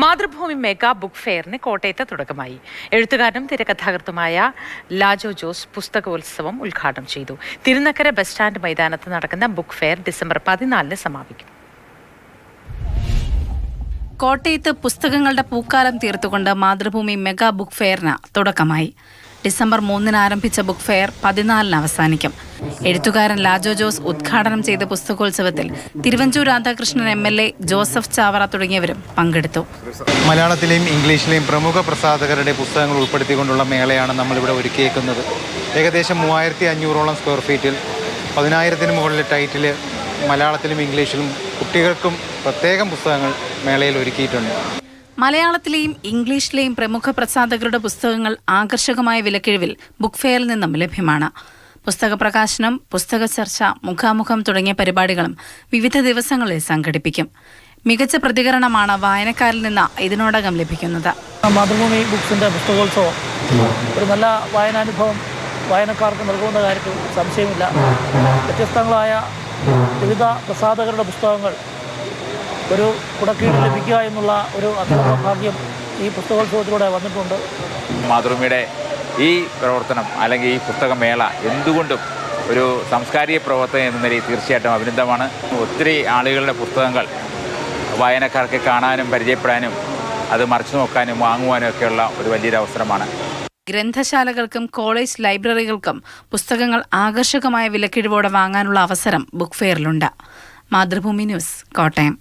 Mathrubhumi mega book ഫെയറിന് കോട്ടയത്ത് തുടക്കമായി. എഴുത്തുകാരനും തിരക്കഥാകൃത്തുമായ ലാജോ ജോസ് പുസ്തകോത്സവം ഉദ്ഘാടനം ചെയ്തു. തിരുനക്കര ബസ് സ്റ്റാൻഡ് മൈതാനത്ത് നടക്കുന്ന ബുക്ക് ഫെയർ ഡിസംബർ 14-ന് സമാപിക്കും. കോട്ടയത്ത് പുസ്തകങ്ങളുടെ പൂക്കാലം തീർത്തുകൊണ്ട് മാതൃഭൂമി മെഗാ ബുക്ക് ഫെയറിന് തുടക്കമായി. ഡിസംബർ 3-ന് ആരംഭിച്ച ബുക്ക് ഫെയർ 14-ന് അവസാനിക്കും. എഴുത്തുകാരൻ ലാജോ ജോസ് ഉദ്ഘാടനം ചെയ്ത പുസ്തകോത്സവത്തിൽ തിരുവഞ്ചൂർ രാധാകൃഷ്ണൻ MLA, ജോസഫ് ചാവറ തുടങ്ങിയവരും പങ്കെടുത്തു. മലയാളത്തിലെയും ഇംഗ്ലീഷിലെയും പ്രമുഖ പ്രസാധകരുടെ പുസ്തകങ്ങൾ ഉൾപ്പെടുത്തിക്കൊണ്ടുള്ള മേളയാണ് നമ്മളിവിടെ ഒരുക്കിയേക്കുന്നത്. ഏകദേശം 3500ഓളം സ്ക്വയർ ഫീറ്റിൽ 10,000-ന് മുകളിൽ ടൈറ്റിൽ മലയാളത്തിലും ഇംഗ്ലീഷിലും കുട്ടികൾക്കും പ്രത്യേകം പുസ്തകങ്ങൾ മേളയിൽ ഒരുക്കിയിട്ടുണ്ട്. മലയാളത്തിലെയും ഇംഗ്ലീഷിലെയും പ്രമുഖ പ്രസാധകരുടെ പുസ്തകങ്ങൾ ആകർഷകമായ വിലക്കിഴിവിൽ ബുക്ക് ഫെയറിൽ നിന്നും ലഭ്യമാണ്. പുസ്തക പ്രകാശനം, പുസ്തക ചർച്ച, മുഖാമുഖം തുടങ്ങിയ പരിപാടികളും വിവിധ ദിവസങ്ങളിൽ സംഘടിപ്പിക്കും. മികച്ച പ്രതികരണമാണ് വായനക്കാരിൽ നിന്ന് ഇതിനോടകം ലഭിക്കുന്നത്. മാതൃഭൂമി ബുക്സിൻ്റെ പുസ്തകോത്സവം ഒരു നല്ല വായനാനുഭവം വായനക്കാർക്ക് നൽകുന്ന കാര്യത്തിൽ സംശയമില്ല. വ്യത്യസ്തങ്ങളായ വിവിധ പ്രസാധകരുടെ പുസ്തകങ്ങൾ ഒരു കുടക്കീഴിൽ ലഭിക്കുക എന്നുള്ള ഒരു അപൂർവ ഭാഗ്യം ഈ പുസ്തകോത്സവത്തിലൂടെ വന്നിട്ടുണ്ട്. മാതൃഭൂമിയുടെ ഈ പ്രവർത്തനം അല്ലെങ്കിൽ ഈ പുസ്തകമേള എന്തുകൊണ്ടും ഒരു സാംസ്കാരിക പ്രവർത്തനം എന്ന നിലയിൽ തീർച്ചയായിട്ടും അഭിനന്ദനമാണ്. ഒത്തിരി ആളുകളുടെ പുസ്തകങ്ങൾ വായനക്കാർക്ക് കാണാനും പരിചയപ്പെടാനും അത് മറിച്ചു നോക്കാനും വാങ്ങുവാനും ഒക്കെയുള്ള ഒരു വലിയൊരു അവസരമാണ്. ഗ്രന്ഥശാലകൾക്കും കോളേജ് ലൈബ്രറികൾക്കും പുസ്തകങ്ങൾ ആകർഷകമായ വിലക്കിഴിവോടെ വാങ്ങാനുള്ള അവസരം ബുക്ക് ഫെയറിലുണ്ട്. മാതൃഭൂമി ന്യൂസ്, കോട്ടയം.